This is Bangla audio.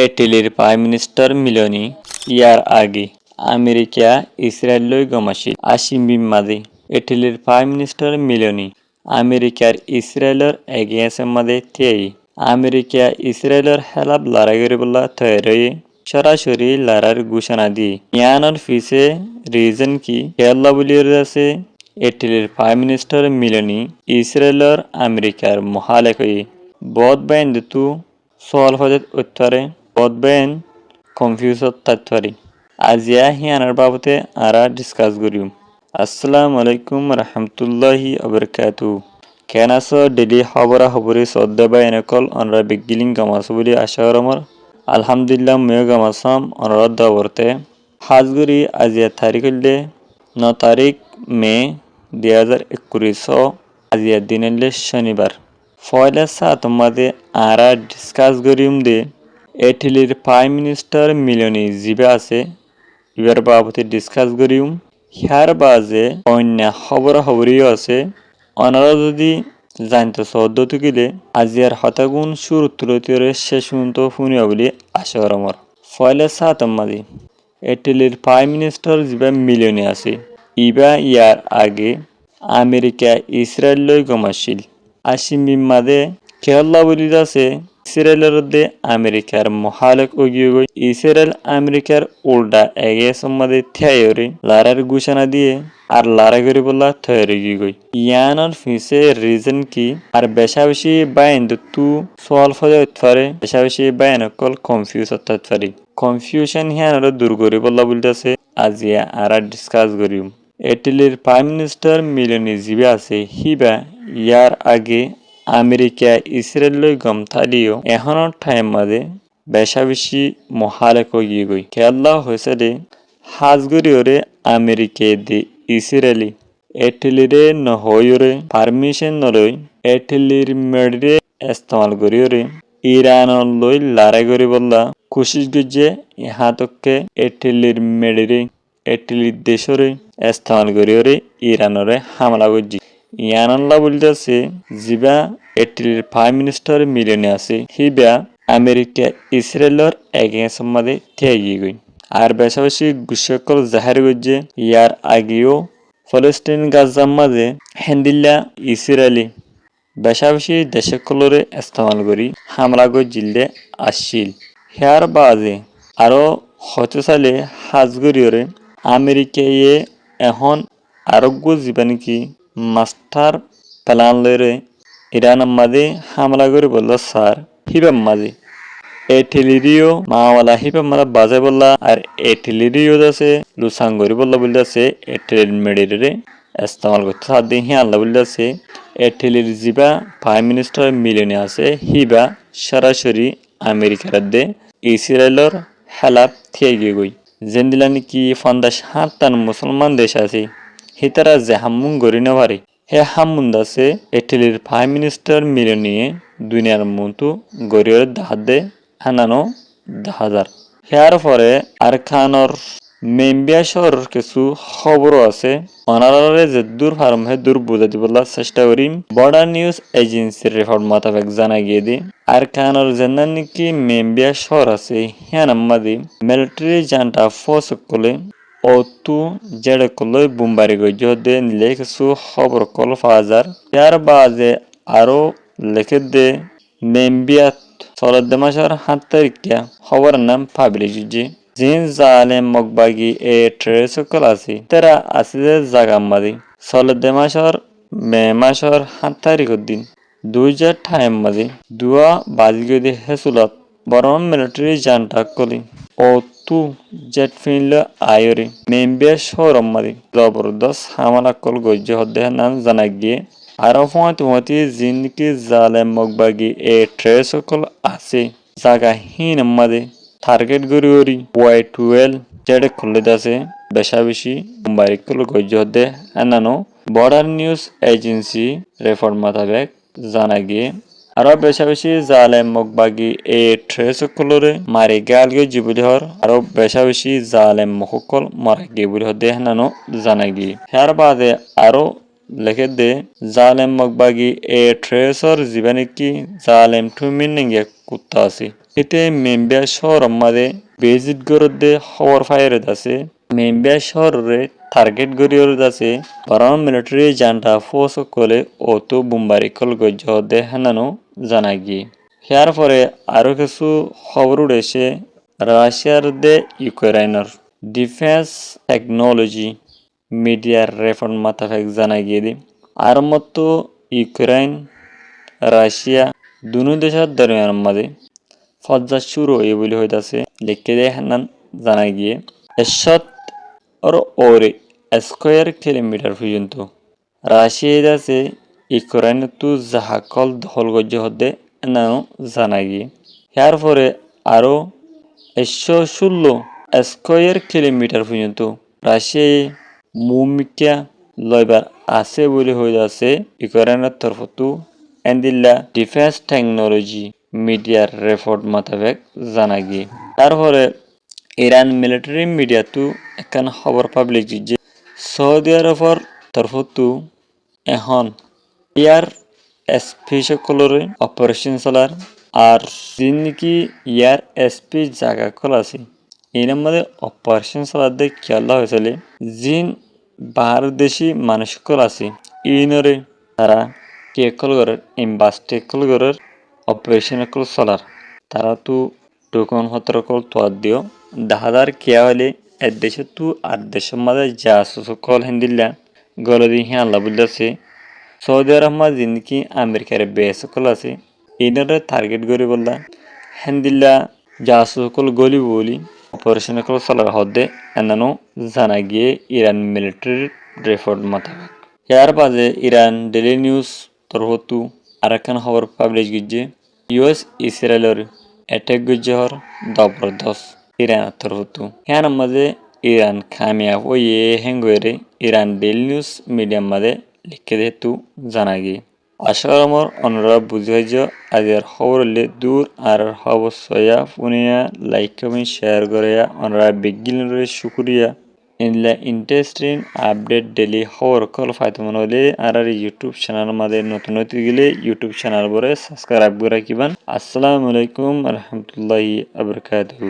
ইটালীর প্রাইম মিনিস্টার মিলনি ইয়ার আগে আমেরিকা ইসরায়েললৈ গমাছিল আসিম মাদে ইটালীর প্রাইম মিনিস্টার মিলনি আমেরিকার ইসরায়েলের এগেন্সের মাদে থেই আমেরিকা ইসরায়েলের হেলাপ লড়াই করিবলা তৈরি সরাসরি লড়ার ঘোষণা দিয়ে ইয়ানোর ফিসে রিজন কি কেল্লা বলিয়ে আছে ইটালীর প্রাইম মিনিস্টার মিলনি ইসরায়েলের আমেরিকার মহালেখই বহুত বাইন তু সওয়াল ফজত উত্তরে বহুত বাইন কনফিউজত তাত্তরি আজিয়া হিয়ানার বাবতে আরা ডিসকাস করিম আসসালামু আলাইকুম রহমতুল্লাহি আবরকাতু কেন আছো ডেলি খবরা খবরে সদ্দা বা এনেকল অনরা বেগিলিং গামাছো বলি আশা করমর আলহামদুলিল্লাহ মেয় গামাসাম অনরা দাবরতে হাজগুড়ি আজিয়া তারিখ হইলে 9 তারিখ মে 2021 আজিয়া দিন হইলে শনিবার ফয়লা তোমাদের আরা ডিসকাস করিম দে ইটালীর প্রাইম মিনিস্টার মিলনি জিবে আছে ইবার বাবতে ডিসকাস করিম হিয়ার বাজে অন্য খবরাখবরিও আছে অনারা যদি জানতে সদ্য তুকিলে আজিয়ার হতাগুণ সুর তুলতিরে শেষ পর্যন্ত শুনিয়া বলি আশা করমর ফয়লা তোমাদের ইটালীর প্রাইম মিনিস্টার জিবা মিলনি আছে ইবা ইয়ার আগে আমেরিকা ইসরায়েললৈ গমাছিল আসিম মাদে কেল্লা বলি আছে ইসরায়েলের দে আমেরিকার মহালক ওগিয়ে গই ইসরায়েল আমেরিকার উল্টা এগে সম্মাদে থিয়ায়রে লারার ঘোষণা দিয়ে আর লারা করি বলা থয়রে গই ইয়ানোর ফিসে রিজন কি আর বেশি বাইন তু সওয়াল ফজা উৎফারে বেশি বাইন কল কনফিউজ অর্থাৎ পারি কনফিউশন হিয়ানোর দূর করি বলা বলতেছে আজিয়া আরা ডিসকাস করিম ইটালীর প্রাইম মিনিস্টার মিলনি জিবে আছে হিবা ইয়ার আগে আমেরিকা ইসরায়েললৈ গম থালিও এখনৰ টাইম মাদে বেশি মহালেক গিয়ে গই কেল্লা হয়েছে দে হাজগুড়িওরে আমেরিকা দে ইসরায়েলি ইটালিরে নহয়রে পারমিশন নলই ইটালির মেডরে ইস্তেমাল করিওরে ইরানর লই লড়াই করি বললা কোশিশ গজে ইহাতকে ইটালির মেডরে ইটালির দেশরে ইস্তেমাল করিওরে ইরানরে হামলা করজি ইয়ানাল্লা বলতেছে জিবা ইটালির প্রাইম মিনিস্টার মিলনি আছে হিবা আমেরিকা ইসরায়েলের এগেন্সট মাদে থিয়াগি গই আর বেশি গুসকল জাহির গজে ইয়ার আগেও ফলস্তিন গাজার মাঝে হেন্দিল্লা ইসরায়েলি বেশি দেশকলরে ইস্তেমাল করি হামলা গজিলে আসছিল হিয়ার বাজে আরো হতে চালে হাজগরিয়রে আমেরিকায়ে এখন আরোগ্য জীবন কি মাস্টার প্লান লরে ইরান মাঝে হামলা করে বলল স্যার হিবাম মাঝে ইটালিরিও মাওয়ালা হিবাম মাদা বাজে বললা আর ইটালিরিও আছে লুসাঙ্গরি বললা বলতেছে ইটালির মেডিরে ইস্তেমাল করতে সাথে হিয়া আল্লাহ বলতেছে ইটালির জিবা প্রাইম মিনিস্টার মিলনি আছে হিবা সরাসরি আমেরিকার দে ইসরায়েলের হেলাপ থিয়ে গই জেন্দিলানি কি 57 মুসলমান দেশ আছে হিতারা যে হামুন গড়ি না পারে হে হামুন দাসে ইটালির প্রাইম মিনিস্টার মিলনিয়ে দুনিয়ার মতো গড়িয়ে দাহাদে হানানো 10,000 হেয়ার পরে আরখানোর মেম্বিয়া শহরের কিছু খবরও আছে অনারারে যে দূর ফার্ম হে দূর বুঝা দিবলা চেষ্টা করিম বর্ডার নিউজ এজেন্সির রিপোর্ট মোতাবেক জানা গিয়ে দি আরখানোর জেনার নাকি মেম্বিয়া শহর আছে হ্যাঁ আমাদি মিলিটারি জান্টা ফোর্স করলে অতু জেড়ে কলই বুমবারি গজে দে নিলে কিছু খবর কল ফাজার ইয়ার বাজে আরো লেখে দে মেম্বিয়াত সলদ মাসের 7 তারিখে খবরের নাম পাবলিশ যে জিন জালেম মগবাগি এ ট্রেসকল আছে তারা আছে জাগা মাদি সলদ মাসের মে মাসের 7 তারিখের দিন 2000 টাইম মাদি দুয়া বাজিগে দে হেসুলত বরং মিলিটারি জান্টা কলি ও তু জেট ফিনল আয়রে মেম্বিয়া শহরম মাদি জবরদস্ত হামলা কল গজ্জে হদে নাম জানা গিয়ে আরো ফোঁয়াতি জিনকি জালেম মগবাগি এ ট্রেসকল আছে জাগা হিন মাদে টার্গেট গরি Y12 জেডে খুলে দাসে বেশি মুম্বাই কল গজ্জে হদে আনানো বর্ডার নিউজ এজেন্সি রিপোর্ট মোতাবেক জানা গিয়ে আরো বেশি জালেম মগবাগি এ ট্রেসকলরে মারি গাল গে জিবুলি হর আরো বেশি জালেম মহকল মারা গিয়ে বলি হদে আনানো জানা গিয়ে হেয়ার বাদে আরো লেখে দে জালেম মগবাগি এ ট্রেসর জীবনে কি জালেম ঠুমিন নেগে কুত্তা আছে এতে মেম্বিয়া শহর মাঝে বেজিত গরদে খবর ফায়ারত আছে মেম্বিয়া শহরে টার্গেট গরিয়ত আছে বরং মিলিটারি জান্টা ফোর্স কলে অতো বুম্বারি কল গজ্জ দে হানানো জানা গিয়ে ইয়ার পরে আরো কিছু খবর উঠেছে রাশিয়ার দে ইউক্রেনের ডিফেন্স টেকনোলজি মিডিয়ার রেফার মাতাফেক জানা গিয়ে দি আর মতো ইউক্রেন রাশিয়া দুনো দেশের দরমিয়ান মাঝে ফজ্জা শুরু হয়ে বলে হইতাছে লিখে দেয় হান্নান জানা গিয়ে এরশাদ ওরে স্কোয়ার কিলোমিটার পর্যন্ত রাশিয়া আছে ইউক্রেন তো জাহাকল দখল গজ্জ হতে এনানো জানা গিয়ে ইয়ার পরে আরো 116 স্কোয়ার কিলোমিটার পর্যন্ত রাশিয়ায় মুমিকা লইবার আছে বলে হইতাছে ইউক্রেনের তরফতো এন্দিল্লা ডিফেন্স টেকনোলজি মিডিয়ার রেপোর্ট মোতাবেক জানা গিয়ে তারপরে ইরান মিলিটারি মিডিয়াতো একখান খবর পাবলিক যে সৌদি আরবের তরফতো এখন এয়ার এসপি সকলরে অপারেশন চলার আর যিন নাকি এয়ার এসপি জায়গা কল আছে এর মধ্যে অপারেশন চলার দেখ খেয়াল হয়েছিল যিন বাংলাদেশি মানুষ কল আছে ইনরে তারা কে কল করার এম্বাসি কল করার অপারেশন কল চলার তারা তো টোকন হতর কল তোয়ার দিও 10,000 কেয়া হলে এক দেশে তো আর দেশের মাঝে যা সকল হিন্দিল্লা গলদি হ্যাঁ আল্লাহ বলতেছে সৌদি আরব মাঝে নাকি আমেরিকার বেস সকল আছে ইনারে টার্গেট করে বললা হিন্দিল্লা যা সকল গলি বলি অপারেশন কল চলার হদে এনানো জানা গিয়ে ইরান মিলিটারি রিপোর্ট মোতাবেক ইয়ার বাজে ইরান ডেলি নিউজ তরফতো আরেকখান খবর পাবলিশ গিয়ে ইউএস ইসরায়েলের অ্যাটাক গজ্জহর জবরদস্ত ইরানের তরফতো হ্যাঁ মাঝে ইরান কামিয়াব ও হেঙ্গরে ইরান ডেলি নিউজ মিডিয়াম মাঝে লিখে দেতু জানা গিয়ে আশা আমার অনুরাগ বুঝে যে আজের খবর হলে দূর আর খবর সয়া ফুনিয়া লাইক কমেন্ট শেয়ার করে অনুরাগ বিজ্ঞানের শুক্রিয়া ইনলা ইন্টারেস্টিং আপডেট ডেলি খবর কল ফায়দা মনে হলে আর ইউটিউব চ্যানেল মাঝে নতুন নতুন গেলে ইউটিউব চ্যানেল বলে সাবস্ক্রাইব করে রাখিবেন আসসালামু আলাইকুম রহমতুল্লাহি আবরকাতুহু।